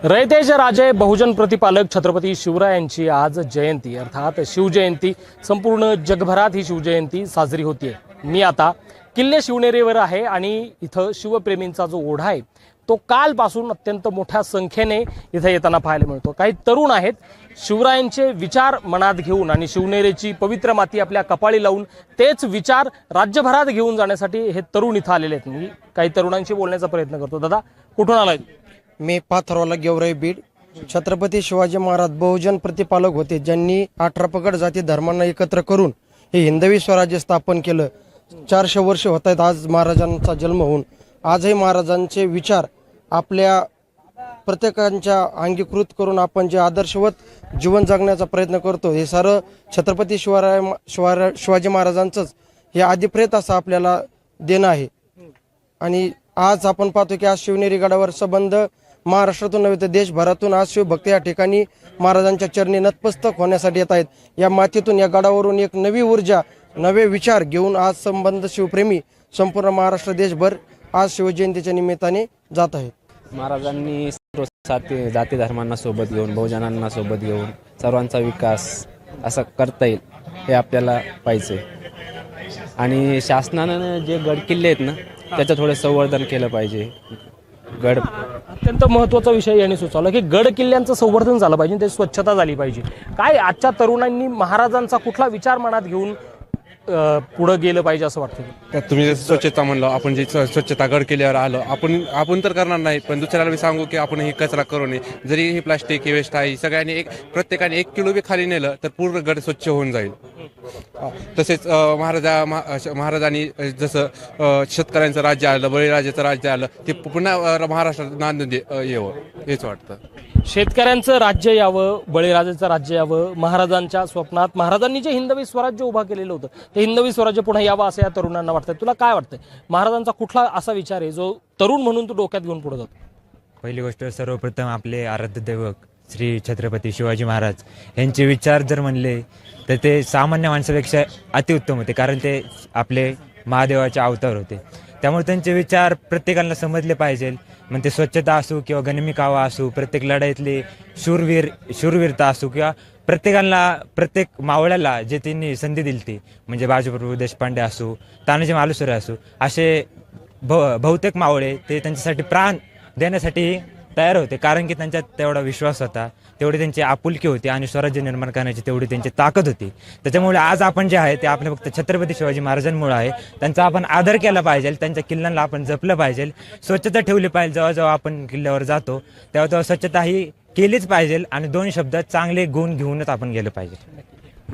रयतेचे राजे बहुजन प्रतिपालक छत्रपती शिवरायांची आज जयंती अर्थात शिवजयंती संपूर्ण जगभरात ही शिवजयंती साजरी होतीये। मी आता किल्ले शिवनेरीवर आहे आणि इथं शिवप्रेमींचा जो ओढा आहे तो कालपासून अत्यंत मोठ्या संख्येने इथे येताना पाहायला मिळतो। काही तरुण आहेत शिवरायांचे विचार मनात घेऊन आणि शिवनेरीची पवित्र माती आपल्या कपाळी लावून तेच विचार राज्यभरात घेऊन जाण्यासाठी हे तरुण इथं आलेले आहेत। मी काही तरुणांशी बोलण्याचा प्रयत्न करतो। दादा, कुठून आलाय? मी पाथरवाला गेवराई बीड। छत्रपती शिवाजी महाराज बहुजन प्रतिपालक होते, ज्यांनी 18 पगड जाती धर्मांना एकत्र करून हे हिंदवी स्वराज्य स्थापन केलं। 400 वर्ष होत आहेत आज महाराजांचा जन्म होऊन। आजही महाराजांचे विचार आपल्या प्रत्येकांच्या अंगीकृत करून आपण जे आदर्शवत जीवन जगण्याचा प्रयत्न करतो, हे सारं छत्रपती शिवाजी महाराजांचंच हे आदिप्रेत असं आपल्याला देणं आहे। आणि आज आपण पाहतो की आज शिवनेरी गडावर संबंध महाराष्ट्रातून नव्हे तर देशभरातून आज शिवभक्त या ठिकाणी महाराजांच्या चरणी नतमस्तक होण्यासाठी येत आहेत। या मातीतून, या गडावरून एक नवी ऊर्जा, नवे विचार घेऊन आज संबंध शिवप्रेमी संपूर्ण महाराष्ट्र देशभर आज शिवजयंतीच्या निमित्ताने जात आहेत। महाराजांनी सर्व जाती धर्मांना सोबत घेऊन, बहुजनांना सोबत घेऊन सर्वांचा विकास असा करता येईल हे आपल्याला पाहिजे। आणि शासनानं जे गड किल्ले आहेत ना, त्याचं थोडं संवर्धन केलं पाहिजे। गड अत्यंत महत्त्वाचा विषय यांनी सुचवला की गड किल्ल्यांचं संवर्धन झालं पाहिजे, ते स्वच्छता झाली पाहिजे। काय आजच्या तरुणांनी महाराजांचा कुठला विचार मनात घेऊन पुढे गेलं पाहिजे असं वाटतं? तुम्ही जसं स्वच्छता म्हणलं, आपण जे स्वच्छता गड किल्ल्यावर आलो, आपण तर करणार नाही, पण दुसऱ्याला मी सांगू की आपण ही कचरा करू नये। जरी ही प्लास्टिक ही वेस्ट आहे, सगळ्यांनी प्रत्येकाने 1 किलो बी खाली नेलं तर पूर्ण गड स्वच्छ होऊन जाईल। तसेच महाराजांनी जसं शेतकऱ्यांचं राज्य आलं, बळीराजाचं राज्य आलं, ते पुन्हा महाराष्ट्रात नांदून यावं हेच वाटतं। शेतकऱ्यांचं राज्य यावं, बळीराजाचं राज्य यावं, महाराजांच्या स्वप्नात महाराजांनी जे हिंदवी स्वराज्य उभा केलेलं होतं ते हिंदवी स्वराज्य पुन्हा यावं असं या तरुणांना वाटतं। तुला काय वाटतं, महाराजांचा कुठला असा विचार आहे जो तरुण म्हणून तू डोक्यात घेऊन पुढे जातो? पहिली गोष्ट, सर्वप्रथम आपले आराध्य दैवत श्री छत्रपती शिवाजी महाराज यांचे विचार जर म्हणले तर ते सामान्य माणसापेक्षा अतिउत्तम होते, कारण ते आपले महादेवाचे अवतार होते। त्यामुळे त्यांचे विचार प्रत्येकाला समजले पाहिजे। मग ते स्वच्छता असो किंवा गनिमी कावा असो, प्रत्येक लढाईतली शूरवीरता असो, किंवा प्रत्येक मावळ्याला जे त्यांनी संधी दिली ती, म्हणजे बाजीप्रभू देशपांडे असो, तानाजी मालुसरे असो, असे बहुतेक मावळे ते त्यांच्यासाठी प्राण देण्यासाठी तयार होते, कारण की त्यांच्यात तेवढा विश्वास होता, तेवढी त्यांची आपुलकी होती आणि स्वराज्य निर्माण करण्याची तेवढी त्यांची ताकद होती। त्याच्यामुळे आज आपण जे आहे ते आपल्या फक्त छत्रपती शिवाजी महाराजांमुळे आहे। त्यांचा आपण आदर केला पाहिजे, त्यांच्या किल्ल्यांना आपण जपलं पाहिजे, स्वच्छता ठेवली पाहिजे। जेव्हा आपण किल्ल्यावर जातो तेव्हा स्वच्छता ही केलीच पाहिजे आणि 2 शब्द चांगले गुण घेऊनच आपण गेलं पाहिजे।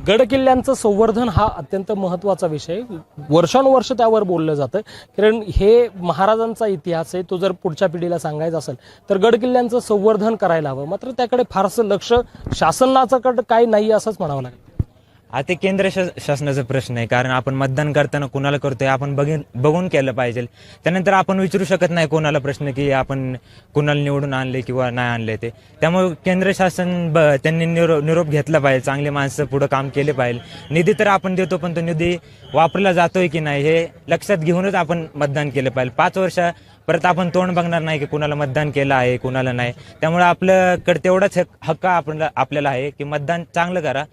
गड किल्ल्यांचं संवर्धन हा अत्यंत महत्त्वाचा विषय, वर्षानुवर्ष त्यावर बोललं जातं, कारण हे महाराजांचा इतिहास आहे, तो जर पुढच्या पिढीला सांगायचा असेल तर गड किल्ल्यांचं संवर्धन करायला हवं। मात्र त्याकडे फारसं लक्ष शासनाचं काही नाही असंच म्हणावं लागेल। हा ते केंद्र शासनाचा प्रश्न आहे, कारण आपण मतदान करताना कोणाला करतोय आपण बघून केलं पाहिजे। त्यानंतर आपण विचारू शकत नाही कोणाला प्रश्न की आपण कोणाला निवडून आणले किंवा नाही आणले ते। त्यामुळे केंद्र शासन त्यांनी निरोप घेतला पाहिजे, चांगले माणसं पुढे काम केले पाहिजे। निधी तर आपण देतो, पण तो निधी वापरला जातोय की नाही हे लक्षात घेऊनच आपण मतदान केलं पाहिजे। 5 वर्ष परत आपण तोंड बघणार नाही की कुणाला मतदान केलं आहे कुणाला नाही। त्यामुळे आपल्याकडे तेवढाच हक्क आपल्याला आहे की मतदान चांगलं करा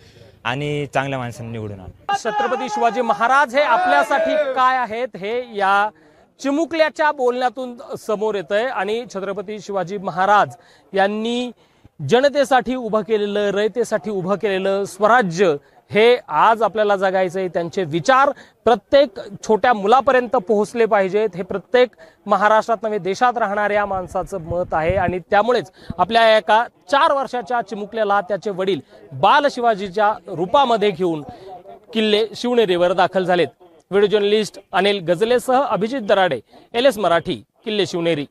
आणि चांगल्या माणसांनी निवडून आणा। छत्रपती शिवाजी महाराज हे आपल्यासाठी काय आहेत हे या चिमुकल्याच्या बोलण्यातून समोर येतंय। आणि छत्रपती शिवाजी महाराज यांनी जनतेसाठी उभं केलेलं, रयतेसाठी उभं केलेलं स्वराज्य हे आज आपल्याला जगायचंय। त्यांचे विचार प्रत्येक छोट्या मुलापर्यंत पोहोचले पाहिजेत, हे प्रत्येक महाराष्ट्रात नव्हे देशात राहणाऱ्या माणसाचं मत आहे। आणि त्यामुळेच आपल्या एका 4 वर्षाच्या चिमुकल्याला त्याचे वडील बाल शिवाजीच्या रूपामध्ये घेऊन किल्ले शिवनेरीवर दाखल झालेत। व्हिडिओ जर्नलिस्ट अनिल गजलेसह अभिजित दराडे, LS मराठी, किल्ले शिवनेरी।